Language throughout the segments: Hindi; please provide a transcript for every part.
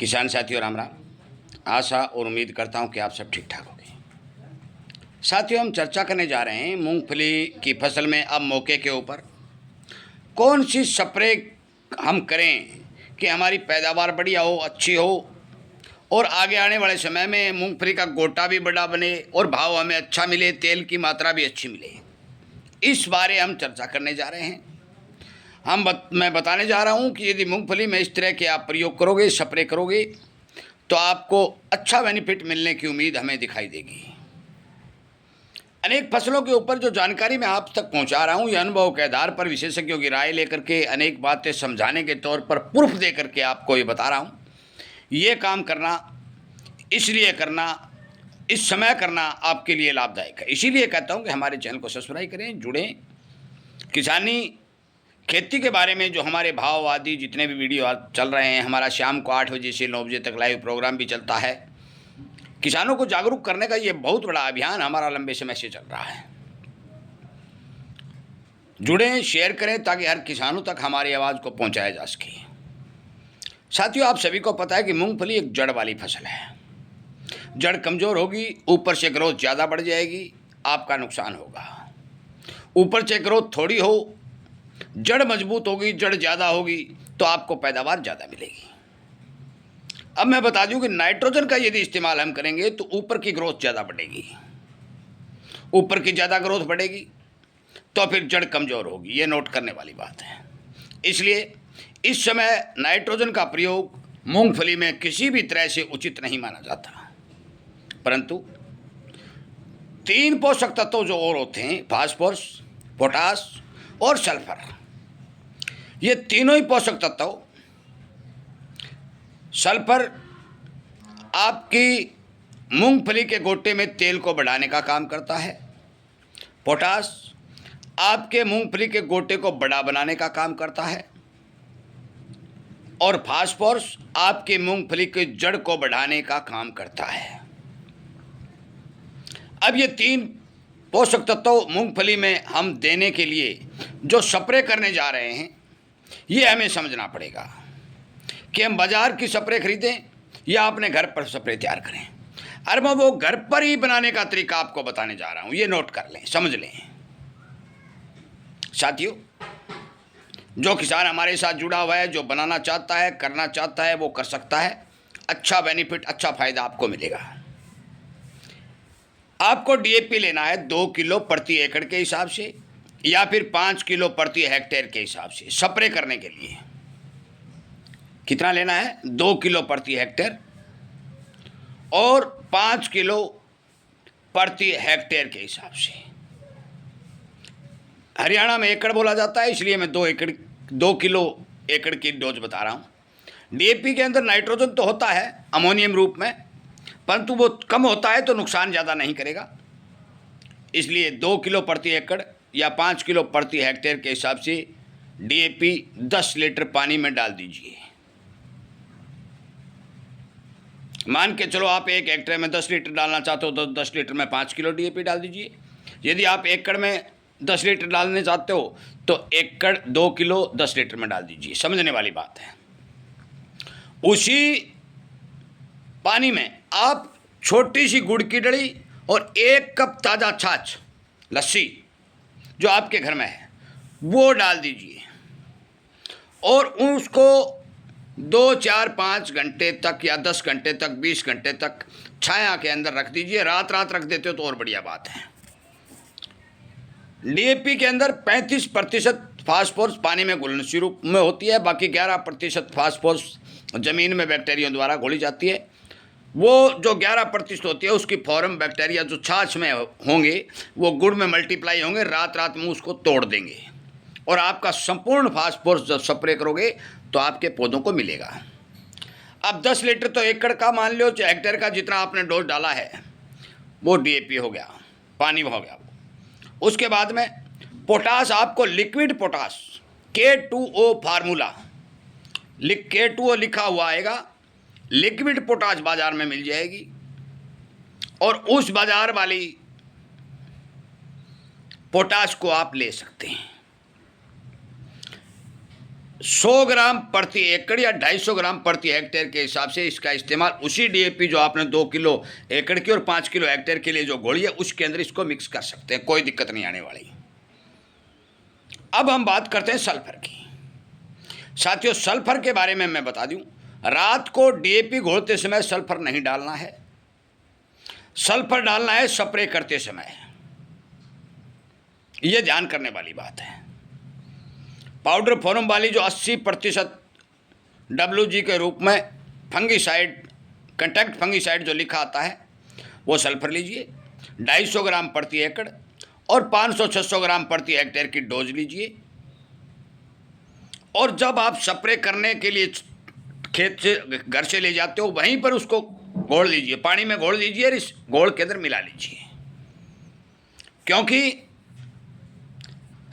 किसान साथियों राम राम। आशा और उम्मीद करता हूं कि आप सब ठीक ठाक होंगे। साथियों, हम चर्चा करने जा रहे हैं मूंगफली की फसल में अब मौके के ऊपर कौन सी स्प्रे हम करें कि हमारी पैदावार बढ़िया हो, अच्छी हो और आगे आने वाले समय में मूंगफली का गोटा भी बड़ा बने और भाव हमें अच्छा मिले, तेल की मात्रा भी अच्छी मिले। इस बारे हम चर्चा करने जा रहे हैं। मैं बताने जा रहा हूं कि यदि मूंगफली में इस तरह के आप प्रयोग करोगे, स्प्रे करोगे, तो आपको अच्छा बेनिफिट मिलने की उम्मीद हमें दिखाई देगी। अनेक फसलों के ऊपर जो जानकारी मैं आप तक पहुंचा रहा हूं, यह अनुभव के आधार पर विशेषज्ञों की राय लेकर के अनेक बातें समझाने के तौर पर प्रूफ दे करके आपको ये बता रहा हूं। ये काम करना, इसलिए करना, इस समय करना आपके लिए लाभदायक है। इसीलिए कहता हूं कि हमारे चैनल को सब्सक्राइब करें, जुड़ें। किसानी खेती के बारे में जो हमारे भाव आदि जितने भी वीडियो चल रहे हैं, हमारा शाम को 8 बजे से 9 बजे तक लाइव प्रोग्राम भी चलता है। किसानों को जागरूक करने का ये बहुत बड़ा अभियान हमारा लंबे समय से चल रहा है। जुड़ें, शेयर करें ताकि हर किसानों तक हमारी आवाज़ को पहुंचाया जा सके। साथियों, आप सभी को पता है कि मूंगफली एक जड़ वाली फसल है। जड़ कमज़ोर होगी, ऊपर से ग्रोथ ज़्यादा बढ़ जाएगी, आपका नुकसान होगा। ऊपर से ग्रोथ थोड़ी हो, जड़ मजबूत होगी, जड़ ज़्यादा होगी, तो आपको पैदावार ज़्यादा मिलेगी। अब मैं बता दूं कि नाइट्रोजन का यदि इस्तेमाल हम करेंगे तो ऊपर की ग्रोथ ज़्यादा बढ़ेगी। ऊपर की ज़्यादा ग्रोथ बढ़ेगी तो फिर जड़ कमज़ोर होगी। ये नोट करने वाली बात है। इसलिए इस समय नाइट्रोजन का प्रयोग मूंगफली में किसी भी तरह से उचित नहीं माना जाता। परंतु 3 पोषक तत्व जो और होते हैं, फास्फोरस, पोटास और सल्फर, ये तीनों ही पोषक तत्व, सल्फर आपकी मूंगफली के गोटे में तेल को बढ़ाने का काम करता है, पोटास आपके मूंगफली के गोटे को बड़ा बनाने का काम करता है और फास्फोरस आपके मूंगफली के जड़ को बढ़ाने का काम करता है। अब ये 3 पोषक तत्व मूंगफली में हम देने के लिए जो स्प्रे करने जा रहे हैं, ये हमें समझना पड़ेगा कि हम बाजार की स्प्रे खरीदें या अपने घर पर स्प्रे तैयार करें। और मैं वो घर पर ही बनाने का तरीका आपको बताने जा रहा हूं। ये नोट कर लें, समझ लें। साथियों, जो किसान हमारे साथ जुड़ा हुआ है, जो बनाना चाहता है, करना चाहता है, वो कर सकता है। अच्छा बेनिफिट, अच्छा फायदा आपको मिलेगा। आपको डीएपी लेना है 2 किलो प्रति एकड़ के हिसाब से या फिर 5 किलो प्रति हेक्टेयर के हिसाब से। स्प्रे करने के लिए कितना लेना है? 2 किलो प्रति हेक्टेयर और 5 किलो प्रति हेक्टेयर के हिसाब से। हरियाणा में एकड़ बोला जाता है, इसलिए मैं 2 किलो एकड़ की डोज बता रहा हूँ। डीएपी के अंदर नाइट्रोजन तो होता है अमोनियम रूप में, परंतु वो कम होता है तो नुकसान ज़्यादा नहीं करेगा। इसलिए 2 किलो प्रति एकड़ या 5 किलो प्रति हेक्टेयर के हिसाब से डीएपी 10 लीटर पानी में डाल दीजिए। मान के चलो आप 1 हेक्टेयर में 10 लीटर डालना चाहते हो तो 10 लीटर में 5 किलो डीएपी डाल दीजिए। यदि आप एकड़ में 10 लीटर डालने चाहते हो तो एकड़ 2 किलो 10 लीटर में डाल दीजिए। समझने वाली बात है। उसी पानी में आप छोटी सी गुड़ की डली और 1 कप ताज़ा छाछ, लस्सी जो आपके घर में है, वो डाल दीजिए और उसको 2, 4, 5 घंटे तक या 10 घंटे तक, 20 घंटे तक छाया के अंदर रख दीजिए। रात रात रख देते हो तो और बढ़िया बात है। डीएपी के अंदर 35% फास्फोरस पानी में घुलनशील रूप में होती है, बाकी 11% फास्फोरस ज़मीन में बैक्टीरिया द्वारा घोली जाती है। वो जो 11% होती है उसकी फॉर्म बैक्टीरिया जो छाछ में होंगे वो गुड़ में मल्टीप्लाई होंगे, रात रात में उसको तोड़ देंगे और आपका संपूर्ण फास्फोरस जब स्प्रे करोगे तो आपके पौधों को मिलेगा। अब 10 लीटर तो एकड़ का मान लो, हेक्टेयर का जितना आपने डोज डाला है वो डीएपी हो गया, पानी हो गया। उसके बाद में पोटास, आपको liquid potash K2O formula, K2O लिखा हुआ आएगा, लिक्विड पोटास बाजार में मिल जाएगी और उस बाजार वाली पोटास को आप ले सकते हैं। 100 ग्राम प्रति एकड़ या 250 ग्राम प्रति हेक्टेयर के हिसाब से इसका इस्तेमाल उसी डीएपी जो आपने 2 किलो एकड़ की और 5 किलो हेक्टेयर के लिए जो घोड़ी है उसके अंदर इसको मिक्स कर सकते हैं, कोई दिक्कत नहीं आने वाली। अब हम बात करते हैं सल्फर की। साथियों, सल्फर के बारे में मैं बता दूं, रात को डीएपी घोलते समय सल्फर नहीं डालना है, सल्फर डालना है स्प्रे करते समय। यह ध्यान करने वाली बात है। पाउडर फॉर्म वाली जो 80% WG के रूप में फंगीसाइड, कंटैक्ट फंगीसाइड जो लिखा आता है वो सल्फर लीजिए, 250 ग्राम प्रति एकड़ और 500-600 ग्राम प्रति हेक्टेयर की डोज लीजिए। और जब आप स्प्रे करने के लिए खेत से घर से ले जाते हो वहीं पर उसको घोल लीजिए, पानी में घोल लीजिए और इस घोल के अंदर मिला लीजिए, क्योंकि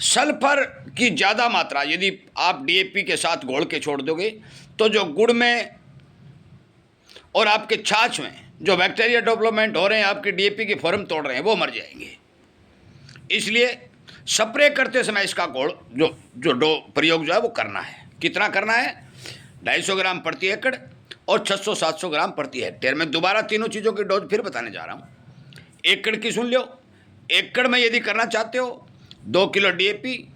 सल्फर की ज़्यादा मात्रा यदि आप डीएपी के साथ घोल के छोड़ दोगे तो जो गुड़ में और आपके छाछ में जो बैक्टीरिया डेवलपमेंट हो रहे हैं, आपके डीएपी की फॉर्म तोड़ रहे हैं, वो मर जाएंगे। इसलिए स्प्रे करते समय इसका घोल जो प्रयोग जो है वो करना है। कितना करना है? 250 ग्राम प्रति एकड़ और 600-700 ग्राम प्रति हेक्टेयर। मैं दोबारा तीनों चीज़ों की डोज फिर बताने जा रहा हूँ। एकड़ की सुन लो। एकड़ में यदि करना चाहते हो 2 किलो डीएपी,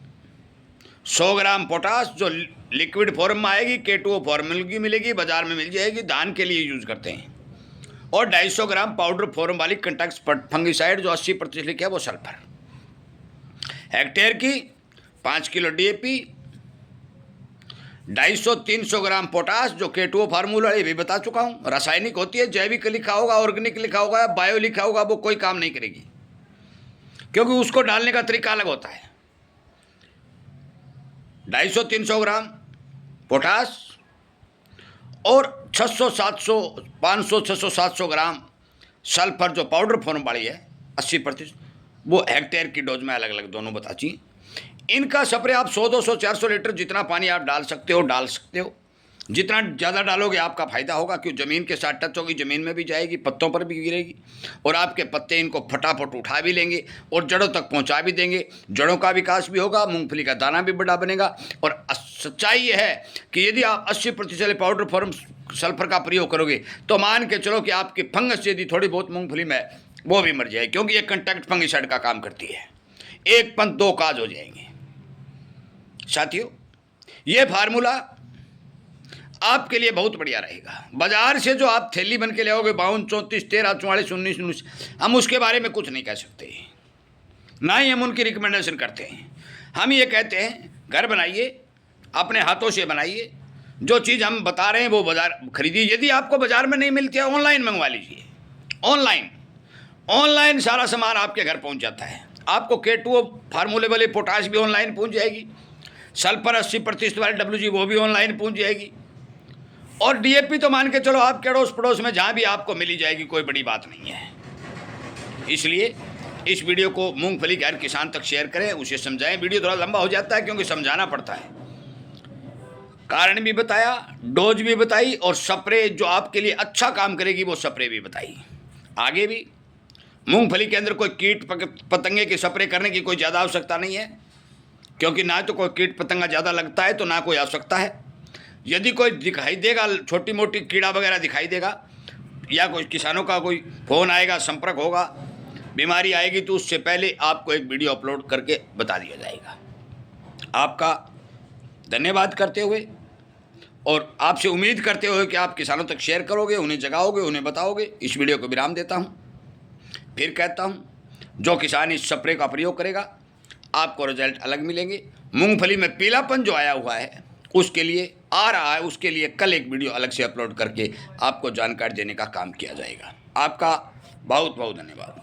100 ग्राम पोटास जो लिक्विड फॉर्म में आएगी, K2O फॉर्मूला की मिलेगी, बाजार में मिल जाएगी, धान के लिए यूज़ करते हैं, और 250 ग्राम पाउडर फॉर्म वाली कंटैक्ट फंगीसाइड जो 80% लिखा है वो सल्फर। हेक्टेयर की 5 किलो डीएपी, 250-300 ग्राम पोटास जो K2O फार्मूला ये भी बता चुका हूँ। रासायनिक होती है, जैविक लिखा होगा, ऑर्गेनिक लिखा होगा, बायो लिखा होगा, वो कोई काम नहीं करेगी, क्योंकि उसको डालने का तरीका अलग होता है। 250-300 ग्राम पोटास और 500-700 ग्राम सल्फर जो पाउडर फॉर्म वाली है 80%, वो हेक्टेयर की डोज में अलग अलग दोनों बताची। इनका स्प्रे आप 100-200-400 लीटर जितना पानी आप डाल सकते हो। जितना ज़्यादा डालोगे आपका फ़ायदा होगा, क्योंकि ज़मीन के साथ टच होगी, ज़मीन में भी जाएगी, पत्तों पर भी गिरेगी और आपके पत्ते इनको फटाफट उठा भी लेंगे और जड़ों तक पहुंचा भी देंगे। जड़ों का विकास भी होगा, मूंगफली का दाना भी बड़ा बनेगा। और सच्चाई ये है कि यदि आप 80% पाउडर फॉर्म सल्फर का प्रयोग करोगे तो मान के चलो कि आपकी फंगस यदि थोड़ी बहुत मूँगफली में वो भी मर जाए, क्योंकि ये कंटैक्ट फंगीसाइड का काम करती है। एक पंथ दो काज हो जाएंगे। साथियों, ये फार्मूला आपके लिए बहुत बढ़िया रहेगा। बाजार से जो आप थैली बन के ले आओगे 52, 34, 13, 44, 19, 19, हम उसके बारे में कुछ नहीं कह सकते, ना ही हम उनकी रिकमेंडेशन करते हैं। हम ये कहते हैं घर बनाइए, अपने हाथों से बनाइए, जो चीज़ हम बता रहे हैं वो बाजार खरीदिए। यदि आपको बाजार में नहीं मिलती है ऑनलाइन मंगवा लीजिए। ऑनलाइन सारा सामान आपके घर पहुंच जाता है। आपको K2O फार्मूले वाले पोटाश भी ऑनलाइन पहुंच जाएगी, सल्फर 80% वाली WG वो भी ऑनलाइन पहुंच जाएगी, और डीएपी तो मान के चलो आपके अड़ोस पड़ोस में जहाँ भी आपको मिली जाएगी, कोई बड़ी बात नहीं है। इसलिए इस वीडियो को मूंगफली के हर किसान तक शेयर करें, उसे समझाएं। वीडियो थोड़ा लंबा हो जाता है क्योंकि समझाना पड़ता है, कारण भी बताया, डोज भी बताई, और स्प्रे जो आपके लिए अच्छा काम करेगी वो स्प्रे भी बताई। आगे भी मूंगफली के अंदर कोई कीट पतंगे के स्प्रे करने की कोई ज़्यादा आवश्यकता नहीं है, क्योंकि ना तो कोई कीट पतंगा ज़्यादा लगता है तो ना कोई आवश्यकता है। यदि कोई दिखाई देगा, छोटी मोटी कीड़ा वगैरह दिखाई देगा, या कोई किसानों का कोई फ़ोन आएगा, संपर्क होगा, बीमारी आएगी, तो उससे पहले आपको एक वीडियो अपलोड करके बता दिया जाएगा। आपका धन्यवाद करते हुए और आपसे उम्मीद करते हुए कि आप किसानों तक शेयर करोगे, उन्हें जगाओगे, उन्हें बताओगे, इस वीडियो को विराम देता हूँ। फिर कहता हूँ, जो किसान इस स्प्रे का प्रयोग करेगा आपको रिजल्ट अलग मिलेंगे। मूंगफली में पीलापन जो आया हुआ है उसके लिए आ रहा है, उसके लिए कल एक वीडियो अलग से अपलोड करके आपको जानकारी देने का काम किया जाएगा। आपका बहुत बहुत धन्यवाद।